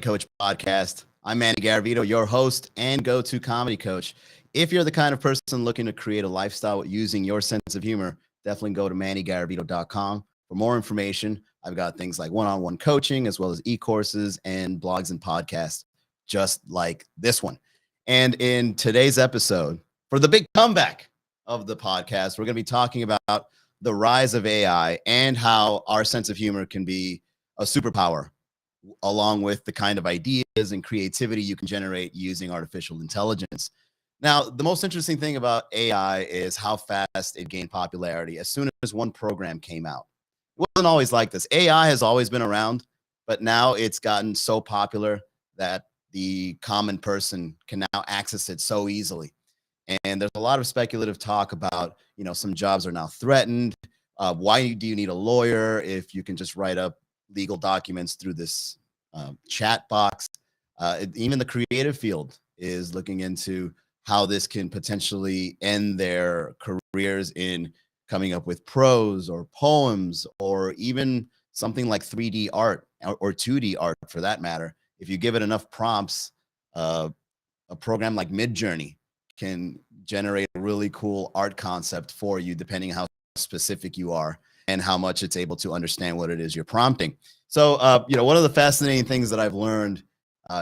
Coach podcast. I'm Manny Garavito, your host and go-to comedy coach. If you're the kind of person looking to create a lifestyle using your sense of humor, definitely go to mannygaravito.com for more information. I've got things like one-on-one coaching as well as e-courses and blogs and podcasts just like this one. And in today's episode, for the big comeback of the podcast, we're going to be talking about the rise of AI and how our sense of humor can be a superpower along with the kind of ideas and creativity you can generate using artificial intelligence. Now, the most interesting thing about AI is how fast it gained popularity as soon as one program came out. It wasn't always like this. AI has always been around, but now it's gotten so popular that the common person can now access it so easily. And there's a lot of speculative talk about, some jobs are now threatened. Why do you need a lawyer if you can just write up legal documents through this chat box? Even the creative field is looking into how this can potentially end their careers in coming up with prose or poems or even something like 3D art or 2D art for that matter. If you give it enough prompts, a program like Midjourney can generate a really cool art concept for you, depending how specific you are and how much it's able to understand what it is you're prompting. So, one of the fascinating things that I've learned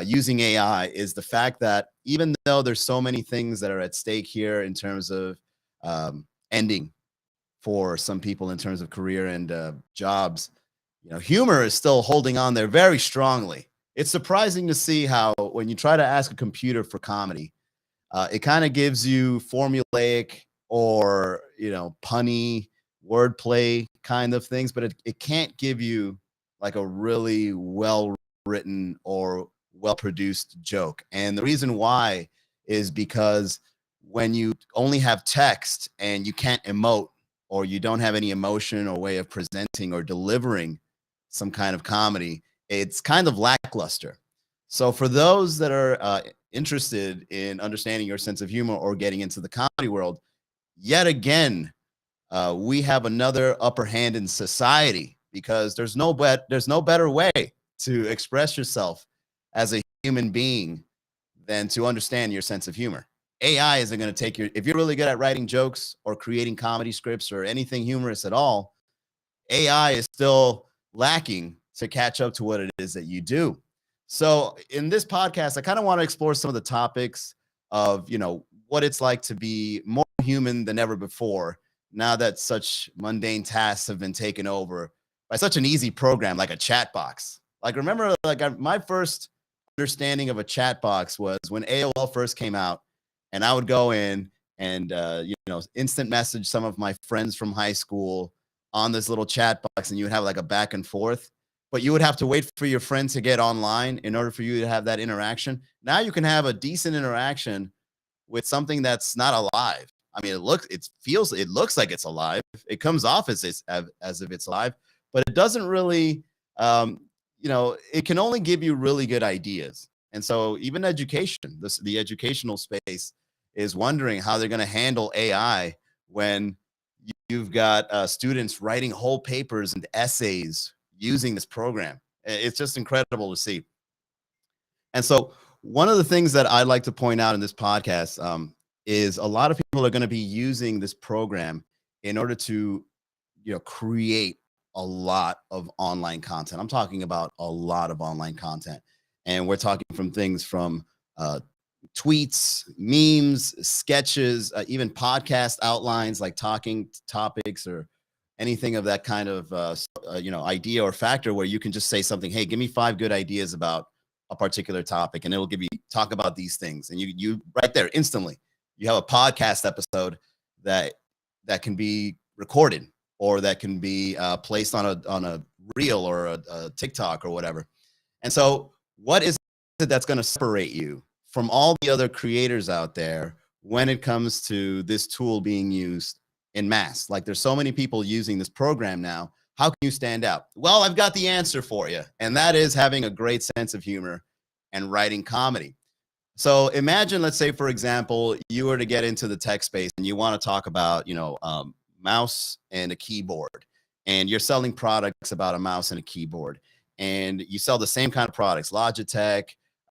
using AI is the fact that even though there's so many things that are at stake here in terms of ending for some people in terms of career and jobs, humor is still holding on there very strongly. It's surprising to see how when you try to ask a computer for comedy, it kind of gives you formulaic or, punny wordplay kind of things, but it can't give you like a really well written or well produced joke. And the reason why is because when you only have text and you can't emote or you don't have any emotion or way of presenting or delivering some kind of comedy, it's kind of lackluster. So for those that are interested in understanding your sense of humor or getting into the comedy world, yet again, we have another upper hand in society because there's no better way to express yourself as a human being than to understand your sense of humor. AI isn't going to take if you're really good at writing jokes or creating comedy scripts or anything humorous at all, AI is still lacking to catch up to what it is that you do. So in this podcast, I kind of want to explore some of the topics of, what it's like to be more human than ever before now that such mundane tasks have been taken over by such an easy program like a chat box. Like, remember, my first understanding of a chat box was when AOL first came out, and I would go in and, instant message some of my friends from high school on this little chat box, and you would have like a back and forth, but you would have to wait for your friend to get online in order for you to have that interaction. Now you can have a decent interaction with something that's not alive. I mean, it looks like it's alive. It comes off as if it's alive, but it doesn't really, it can only give you really good ideas. And so even education, the educational space is wondering how they're going to handle AI when you've got students writing whole papers and essays using this program. It's just incredible to see. And so one of the things that I'd like to point out in this podcast is a lot of people are going to be using this program in order to, create a lot of online content. I'm talking about a lot of online content. And we're talking from things from tweets, memes, sketches, even podcast outlines like talking topics or anything of that kind of idea or factor where you can just say something. Hey, give me 5 good ideas about a particular topic, and it'll give you talk about these things, and you right there instantly you have a podcast episode that can be recorded or that can be placed on a reel or a TikTok or whatever. And so what is it that's going to separate you from all the other creators out there when it comes to this tool being used in mass? Like, there's so many people using this program now. How can you stand out? Well, I've got the answer for you, and that is having a great sense of humor and writing comedy. So imagine, let's say, for example, you were to get into the tech space and you want to talk about, mouse and a keyboard, and you're selling products about a mouse and a keyboard. and you sell the same kind of products, Logitech,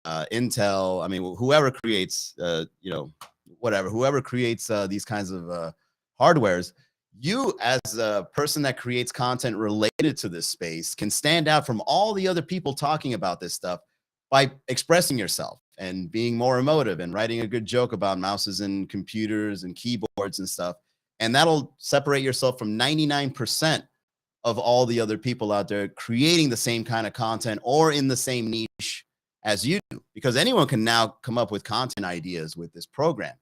Intel. I mean, whoever creates, whoever creates these kinds of hardwares, you as a person that creates content related to this space can stand out from all the other people talking about this stuff by expressing yourself and being more emotive and writing a good joke about mouses and computers and keyboards and stuff. And that'll separate yourself from 99% of all the other people out there creating the same kind of content or in the same niche as you do, because anyone can now come up with content ideas with this program.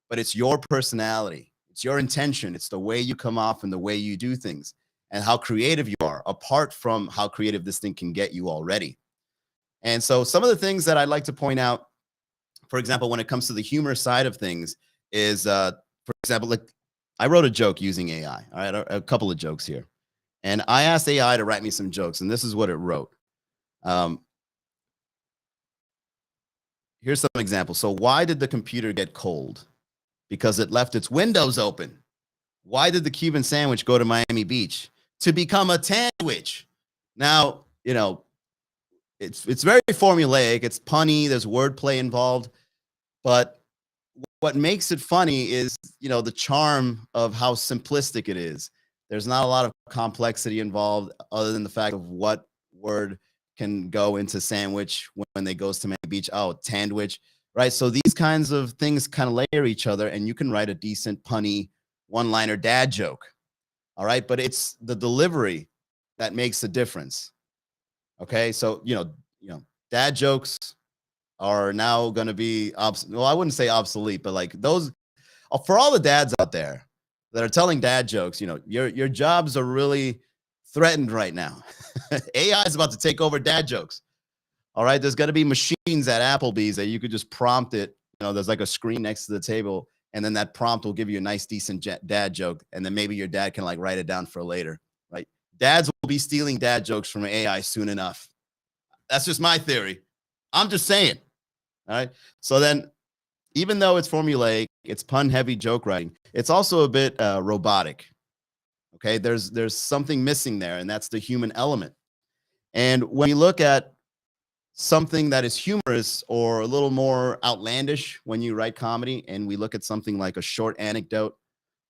But it's your personality, it's your intention, it's the way you come off and the way you do things and how creative you are, apart from how creative this thing can get you already. And so some of the things that I'd like to point out, for example, when it comes to the humor side of things is, for example, like I wrote a joke using AI. All right, a couple of jokes here. And I asked AI to write me some jokes, and this is what it wrote. Here's some examples. So why did the computer get cold? Because it left its windows open. Why did the Cuban sandwich go to Miami Beach? To become a tanwich. Now, you know, it's very formulaic. It's punny. There's wordplay involved. But what makes it funny is, you know, the charm of how simplistic it is. There's not a lot of complexity involved other than the fact of what word can go into sandwich when they goes to Miami Beach. Oh, tandwich, right? So these kinds of things kind of layer each other, and you can write a decent punny one-liner dad joke. All right, but it's the delivery that makes the difference. Okay, so you know, dad jokes are now going to be well, I wouldn't say obsolete, but like those for all the dads out there that are telling dad jokes, you know, your jobs are really threatened right now. AI is about to take over dad jokes. All right, there's going to be machines at Applebee's that you could just prompt it. You know, there's like a screen next to the table, and then that prompt will give you a nice, decent dad joke, and then maybe your dad can like write it down for later. Right? Dads will be stealing dad jokes from AI soon enough. That's just my theory. I'm just saying. All right. So then, even though it's formulaic, it's pun-heavy joke writing, it's also a bit robotic. Okay, there's something missing there, and that's the human element. And when you look at something that is humorous or a little more outlandish when you write comedy, and we look at something like a short anecdote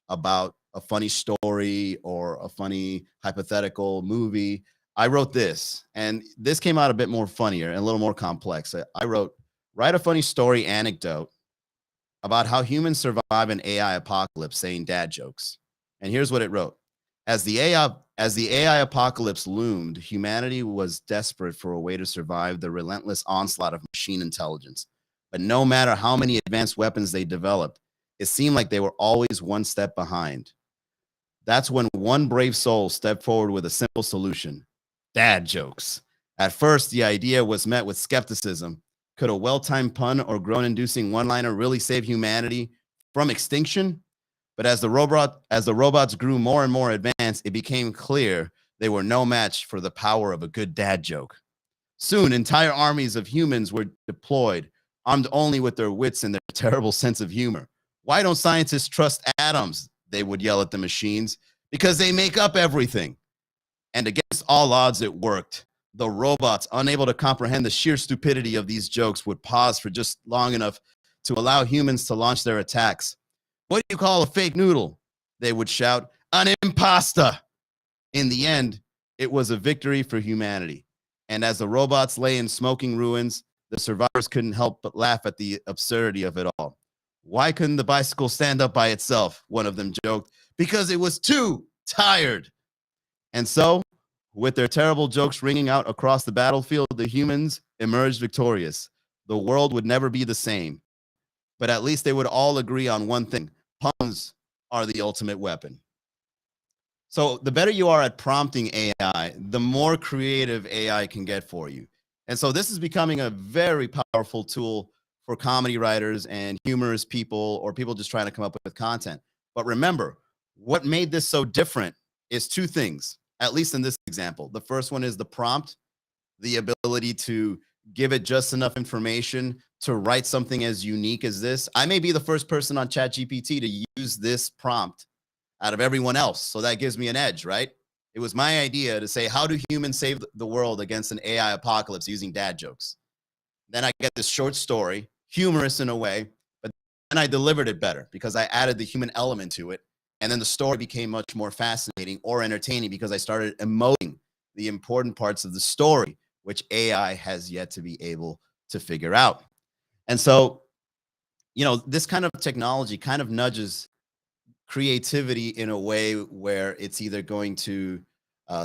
about a funny story or a funny hypothetical movie, I wrote this, and this came out a bit more funnier and a little more complex. I wrote, write a funny story anecdote about how humans survive an AI apocalypse saying dad jokes. And here's what it wrote. As the AI apocalypse loomed, humanity was desperate for a way to survive the relentless onslaught of machine intelligence. But no matter how many advanced weapons they developed, it seemed like they were always one step behind. That's when one brave soul stepped forward with a simple solution: dad jokes. At first, the idea was met with skepticism. Could a well-timed pun or groan-inducing one-liner really save humanity from extinction? But as the robots grew more and more advanced, it became clear they were no match for the power of a good dad joke. Soon, entire armies of humans were deployed, armed only with their wits and their terrible sense of humor. Why don't scientists trust atoms? They would yell at the machines. Because they make up everything. And against all odds, it worked. The robots, unable to comprehend the sheer stupidity of these jokes, would pause for just long enough to allow humans to launch their attacks. What do you call a fake noodle? They would shout, an impasta. In the end, it was a victory for humanity. And as the robots lay in smoking ruins, the survivors couldn't help but laugh at the absurdity of it all. Why couldn't the bicycle stand up by itself? One of them joked. Because it was too tired. And so, with their terrible jokes ringing out across the battlefield, the humans emerged victorious. The world would never be the same. But at least they would all agree on one thing: puns are the ultimate weapon. So the better you are at prompting AI, the more creative AI can get for you. And so this is becoming a very powerful tool for comedy writers and humorous people, or people just trying to come up with content. But remember, what made this so different is two things, at least in this example. The first one is the prompt, the ability to give it just enough information to write something as unique as this. I may be the first person on ChatGPT to use this prompt out of everyone else. So that gives me an edge, right? It was my idea to say, how do humans save the world against an AI apocalypse using dad jokes? Then I get this short story, humorous in a way, but then I delivered it better because I added the human element to it. And then the story became much more fascinating or entertaining because I started emoting the important parts of the story, which AI has yet to be able to figure out. And so, this kind of technology kind of nudges creativity in a way where it's either going to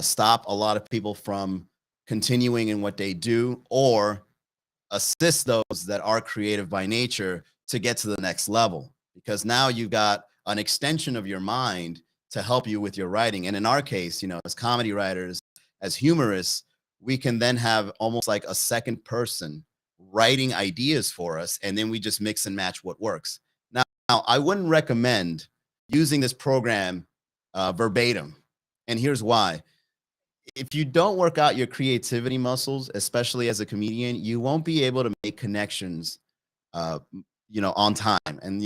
stop a lot of people from continuing in what they do, or assist those that are creative by nature to get to the next level, because now you've got an extension of your mind to help you with your writing. And in our case, as comedy writers, as humorists, we can then have almost like a second person writing ideas for us, and then we just mix and match what works. Now, I wouldn't recommend using this program verbatim, and here's why. If you don't work out your creativity muscles, especially as a comedian, you won't be able to make connections, on time. And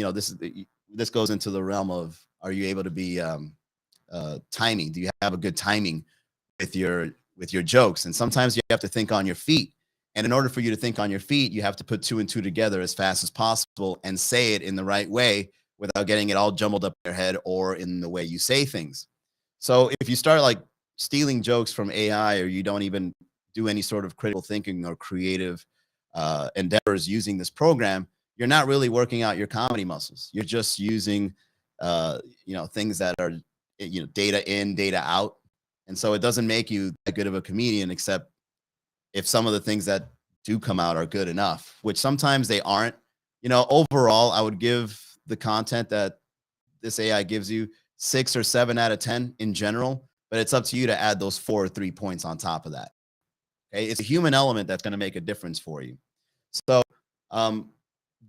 this goes into the realm of, are you able to be timing? Do you have a good timing with your jokes? And sometimes you have to think on your feet. And in order for you to think on your feet, you have to put two and two together as fast as possible and say it in the right way without getting it all jumbled up in your head or in the way you say things. So if you start like stealing jokes from AI, or you don't even do any sort of critical thinking or creative endeavors using this program, you're not really working out your comedy muscles. You're just using, things that are, data in, data out. And so it doesn't make you that good of a comedian, except if some of the things that do come out are good enough, which sometimes they aren't. Overall, I would give the content that this AI gives you 6 or 7 out of 10 in general, but it's up to you to add those 4 or 3 points on top of that. Okay. It's a human element that's going to make a difference for you. So,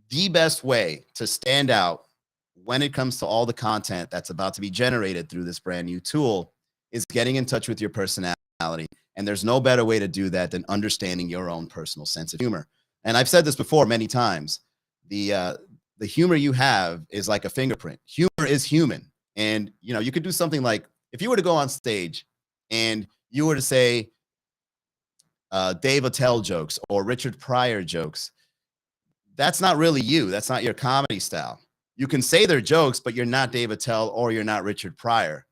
the best way to stand out when it comes to all the content that's about to be generated through this brand new tool is getting in touch with your personality. And there's no better way to do that than understanding your own personal sense of humor. And I've said this before many times. The humor you have is like a fingerprint. Humor is human. And, you could do something like, if you were to go on stage and you were to say Dave Attell jokes or Richard Pryor jokes, that's not really you. That's not your comedy style. You can say their jokes, but you're not Dave Attell or you're not Richard Pryor,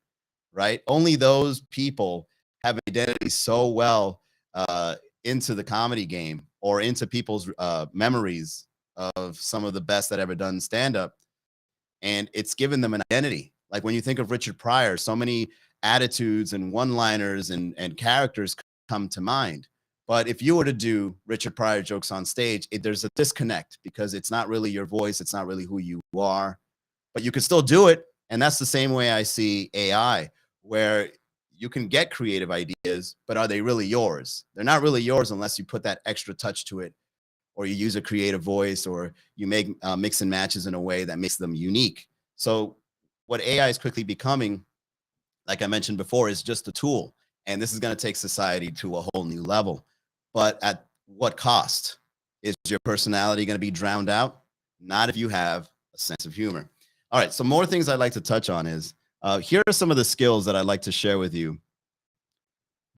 right? Only those people have an identity so well into the comedy game or into people's memories of some of the best that ever done stand-up. And it's given them an identity. Like when you think of Richard Pryor, so many attitudes and one-liners and characters come to mind. But if you were to do Richard Pryor jokes on stage, there's a disconnect because it's not really your voice. It's not really who you are, but you can still do it. And that's the same way I see AI, where you can get creative ideas, but are they really yours? They're not really yours unless you put that extra touch to it, or you use a creative voice, or you make mix and matches in a way that makes them unique. So what AI is quickly becoming, like I mentioned before, is just a tool. And this is going to take society to a whole new level. But at what cost? Is your personality going to be drowned out? Not if you have a sense of humor. All right, so more things I'd like to touch on is, here are some of the skills that I'd like to share with you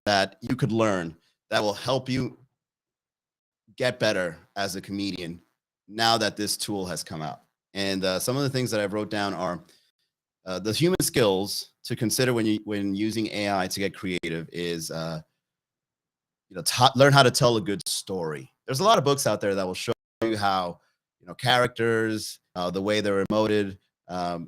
that you could learn that will help you get better as a comedian now that this tool has come out. And some of the things that I've wrote down are the human skills to consider when using AI to get creative is learn how to tell a good story. There's a lot of books out there that will show you how characters, the way they're emoted,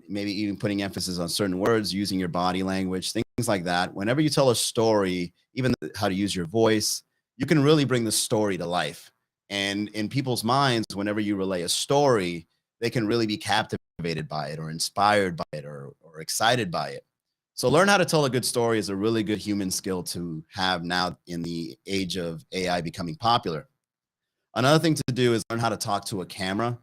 maybe even putting emphasis on certain words, using your body language, things like that. Whenever you tell a story, even how to use your voice, you can really bring the story to life. And in people's minds, whenever you relay a story, they can really be captivated by it or inspired by it or excited by it. So learn how to tell a good story is a really good human skill to have now in the age of AI becoming popular. Another thing to do is learn how to talk to a camera.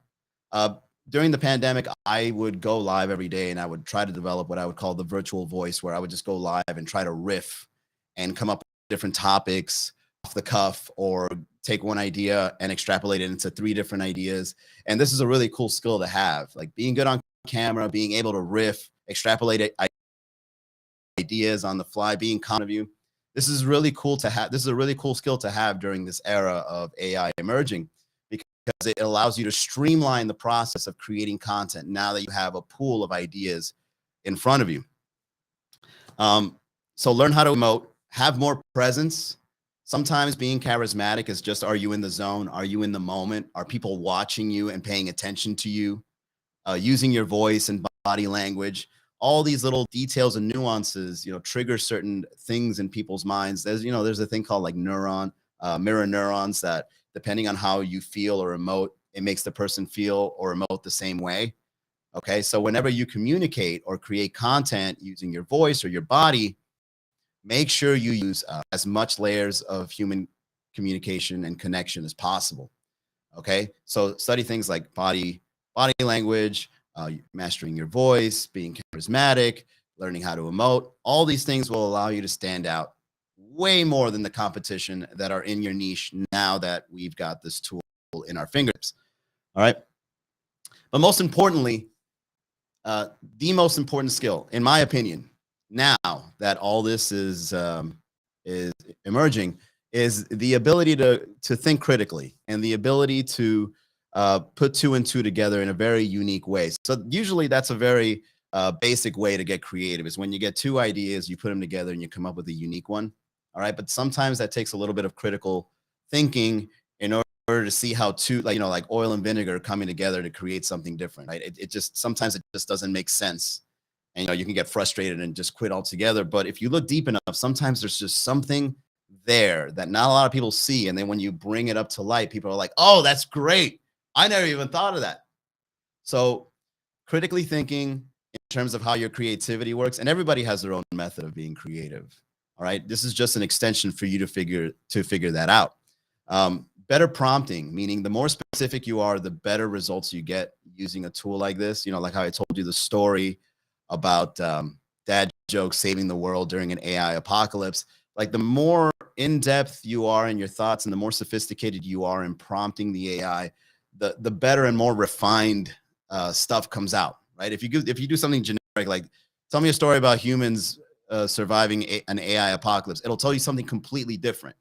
During the pandemic, I would go live every day and I would try to develop what I would call the virtual voice, where I would just go live and try to riff and come up with different topics off the cuff, or take one idea and extrapolate it into 3 different ideas. And this is a really cool skill to have, like being good on camera, being able to riff, extrapolate it ideas on the fly, being confident of you. This is really cool to have. This is a really cool skill to have during this era of AI emerging, because it allows you to streamline the process of creating content now that you have a pool of ideas in front of you. So learn how to emote, have more presence. Sometimes being charismatic is just, are you in the zone? Are you in the moment? Are people watching you and paying attention to you? Using your voice and body language, all these little details and nuances, trigger certain things in people's minds. There's a thing called like mirror neurons that, depending on how you feel or emote, it makes the person feel or emote the same way. Okay. So whenever you communicate or create content using your voice or your body, make sure you use as much layers of human communication and connection as possible. Okay. So study things like body language, mastering your voice, being charismatic, learning how to emote. All these things will allow you to stand out way more than the competition that are in your niche now that we've got this tool in our fingertips. All right. But most importantly, the most important skill, in my opinion, now that all this is emerging, is the ability to think critically and the ability to put two and two together in a very unique way. So usually that's a very basic way to get creative, is when you get two ideas, you put them together and you come up with a unique one. All right. But sometimes that takes a little bit of critical thinking in order to see how two, like oil and vinegar coming together to create something different, right? Sometimes it just doesn't make sense. And, you can get frustrated and just quit altogether. But if you look deep enough, sometimes there's just something there that not a lot of people see. And then when you bring it up to light, people are like, oh, that's great. I never even thought of that. So critically thinking in terms of how your creativity works, and everybody has their own method of being creative. All right. This is just an extension for you to figure that out. Better prompting, meaning the more specific you are, the better results you get using a tool like this. Like how I told you the story about dad jokes saving the world during an AI apocalypse. Like the more in-depth you are in your thoughts and the more sophisticated you are in prompting the AI, the better and more refined stuff comes out, right? If you do something generic, like tell me a story about humans surviving an AI apocalypse, it'll tell you something completely different,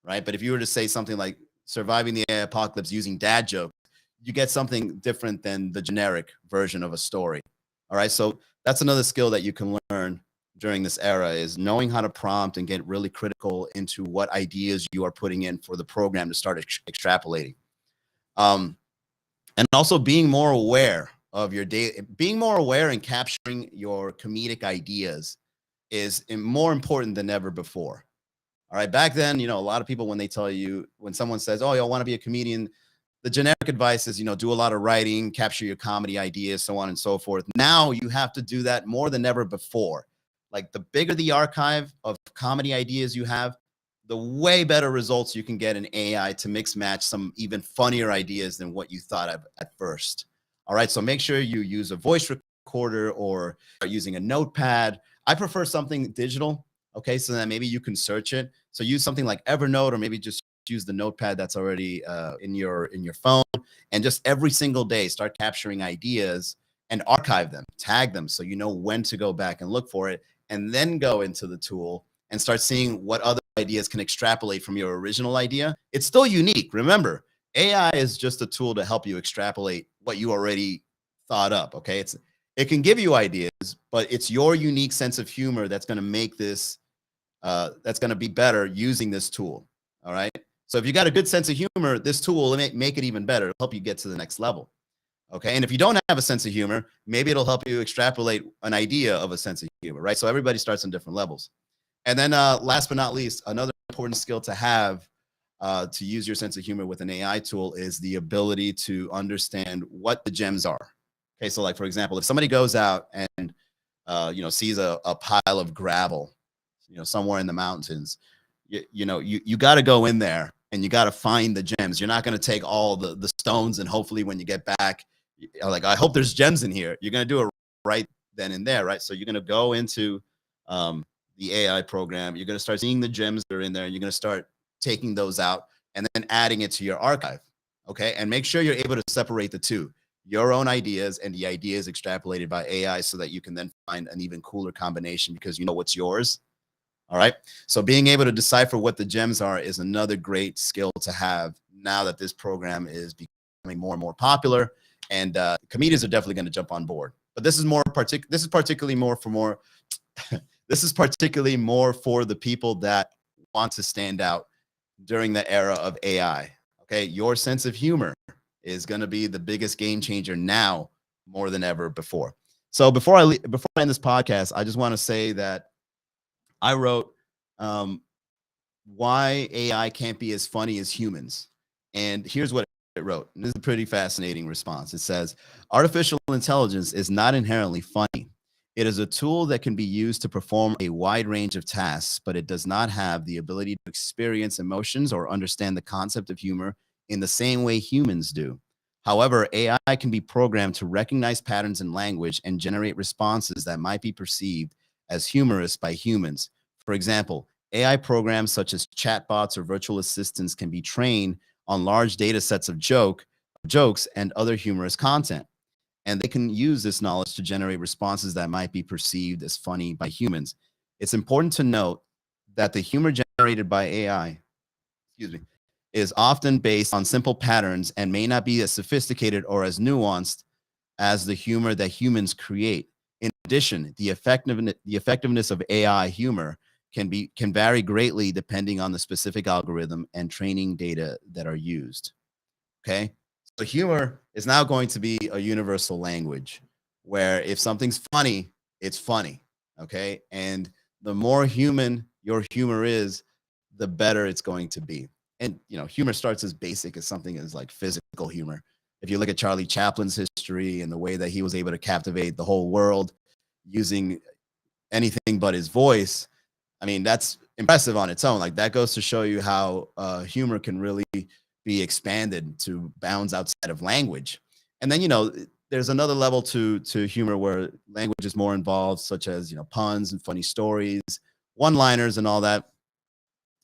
right? But if you were to say something like surviving the AI apocalypse using dad jokes, you get something different than the generic version of a story. All right. So that's another skill that you can learn during this era, is knowing how to prompt and get really critical into what ideas you are putting in for the program to start extrapolating. And also being more aware of your data, being more aware and capturing your comedic ideas is more important than ever before. All right. Back then, a lot of people, when someone says, oh, I want to be a comedian, the generic advice is, do a lot of writing, capture your comedy ideas, so on and so forth. Now you have to do that more than ever before. Like the bigger the archive of comedy ideas you have, the way better results you can get in AI to mix match some even funnier ideas than what you thought of at first. All right. So make sure you use a voice recorder or are using a notepad. I prefer something digital. Okay, so then maybe you can search it. So use something like Evernote, or maybe just use the notepad that's already in your phone, and just every single day start capturing ideas and archive them, tag them, so you know when to go back and look for it, and then go into the tool and start seeing what other ideas can extrapolate from your original idea. It's still unique. Remember, AI is just a tool to help you extrapolate what you already thought up. Okay, it can give you ideas, but it's your unique sense of humor that's going to make this. That's going to be better using this tool. All right. So if you got a good sense of humor, this tool will make it even better. It'll help you get to the next level. Okay. And if you don't have a sense of humor, maybe it'll help you extrapolate an idea of a sense of humor, right? So everybody starts on different levels. And then last but not least, another important skill to have to use your sense of humor with an AI tool is the ability to understand what the gems are. Okay. So like, for example, if somebody goes out and, sees a pile of gravel, somewhere in the mountains, you got to go in there and you got to find the gems. You're not going to take all the stones and hopefully when you get back, like, I hope there's gems in here. You're going to do it right then and there, right? So you're going to go into the AI program. You're going to start seeing the gems that are in there. And you're going to start taking those out and then adding it to your archive. Okay. And make sure you're able to separate the two. your own ideas and the ideas extrapolated by AI so that you can then find an even cooler combination because you know what's yours. All right. So being able to decipher what the gems are is another great skill to have now that this program is becoming more and more popular, and comedians are definitely going to jump on board. But this is particularly more for more. This is particularly more for the people that want to stand out during the era of AI. Okay, your sense of humor is going to be the biggest game changer now more than ever before. So before I end this podcast, I just want to say that I wrote um, why AI can't be as funny as humans. And here's what it wrote. And this is a pretty fascinating response. It says, artificial intelligence is not inherently funny. It is a tool that can be used to perform a wide range of tasks, but it does not have the ability to experience emotions or understand the concept of humor in the same way humans do. However, AI can be programmed to recognize patterns in language and generate responses that might be perceived as humorous by humans. For example, AI programs such as chatbots or virtual assistants can be trained on large data sets of jokes and other humorous content. And they can use this knowledge to generate responses that might be perceived as funny by humans. It's important to note that the humor generated by AI, is often based on simple patterns and may not be as sophisticated or as nuanced as the humor that humans create. In addition, the effectiveness of AI humor can vary greatly depending on the specific algorithm and training data that are used. Okay, so humor is now going to be a universal language where if something's funny, it's funny. Okay, and the more human your humor is, the better it's going to be. And humor starts as basic as something as like physical humor. If you look at Charlie Chaplin's history and the way that he was able to captivate the whole world using anything but his voice, I mean, that's impressive on its own. Like that goes to show you how humor can really be expanded to bounds outside of language. And then, there's another level to humor where language is more involved, such as, puns and funny stories, one-liners and all that.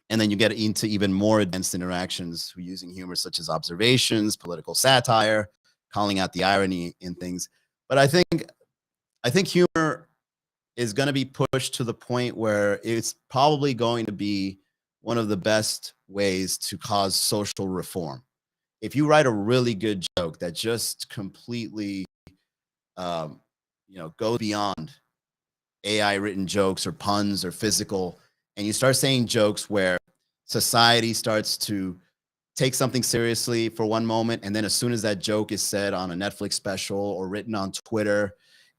And then you get into even more advanced interactions using humor, such as observations, political satire, calling out the irony in things. But I think humor is going to be pushed to the point where it's probably going to be one of the best ways to cause social reform. If you write a really good joke that just completely, goes beyond AI written jokes or puns or physical, and you start saying jokes where society starts to take something seriously for one moment, and then as soon as that joke is said on a Netflix special or written on Twitter,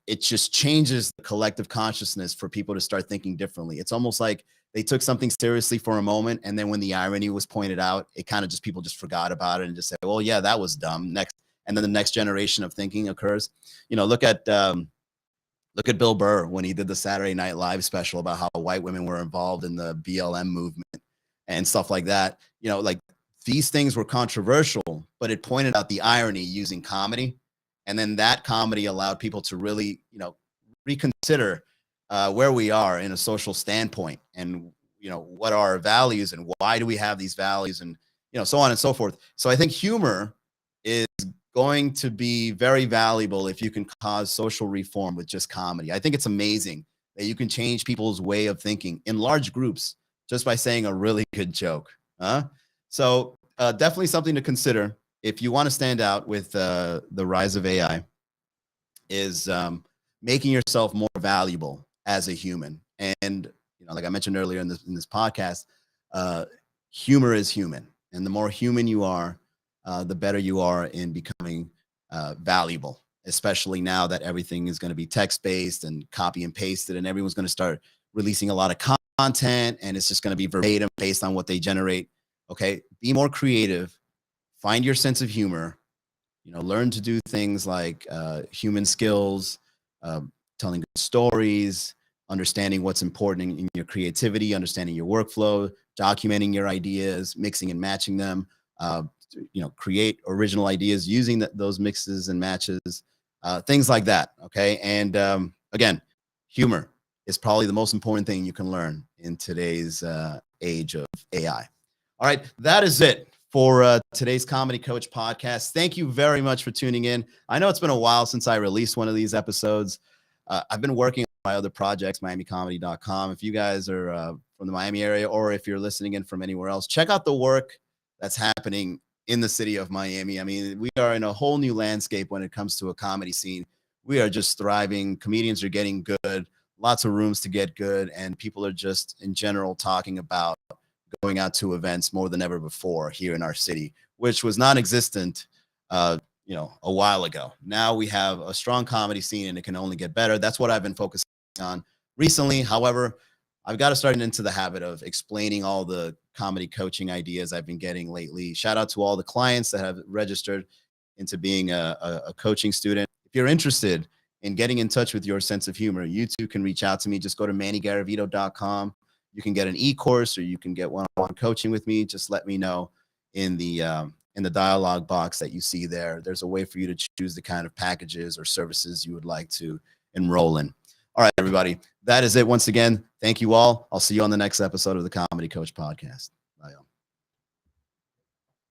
it just changes the collective consciousness for people to start thinking differently. It's almost like they took something seriously for a moment, and then when the irony was pointed out, it kind of just people just forgot about it and just say, well, yeah, that was dumb. Next, and then the next generation of thinking occurs. Look at Bill Burr when he did the Saturday Night Live special about how white women were involved in the BLM movement and stuff like that. Like these things were controversial, but it pointed out the irony using comedy. And then that comedy allowed people to really, reconsider where we are in a social standpoint and, what are our values and why do we have these values and, so on and so forth. So I think humor is going to be very valuable if you can cause social reform with just comedy. I think it's amazing that you can change people's way of thinking in large groups just by saying a really good joke. So definitely something to consider if you want to stand out with the rise of AI is making yourself more valuable as a human. And like I mentioned earlier in this podcast, humor is human, and the more human you are, the better you are in becoming valuable. Especially now that everything is going to be text-based and copy and pasted, and everyone's going to start releasing a lot of content, and it's just going to be verbatim based on what they generate. Okay, be more creative, find your sense of humor, learn to do things like human skills, telling good stories, understanding what's important in your creativity, understanding your workflow, documenting your ideas, mixing and matching them, create original ideas using those mixes and matches, things like that. Okay. And again, humor is probably the most important thing you can learn in today's age of AI. All right. That is it for today's Comedy Coach podcast. Thank you very much for tuning in. I know it's been a while since I released one of these episodes. I've been working on my other projects, miamicomedy.com. If you guys are from the Miami area, or if you're listening in from anywhere else, check out the work that's happening in the city of Miami. I mean, we are in a whole new landscape when it comes to a comedy scene. We are just thriving. Comedians are getting good, lots of rooms to get good, and people are just in general talking about going out to events more than ever before here in our city, which was non-existent, a while ago. Now we have a strong comedy scene, and it can only get better. That's what I've been focusing on recently. However, I've got to start into the habit of explaining all the comedy coaching ideas I've been getting lately. Shout out to all the clients that have registered into being a coaching student. If you're interested in getting in touch with your sense of humor, you too can reach out to me. Just go to mannygaravito.com. You can get an e-course, or you can get one-on-one coaching with me. Just let me know in the dialogue box that you see there. There's a way for you to choose the kind of packages or services you would like to enroll in. All right, everybody. That is it. Once again, thank you all. I'll see you on the next episode of the Comedy Coach Podcast.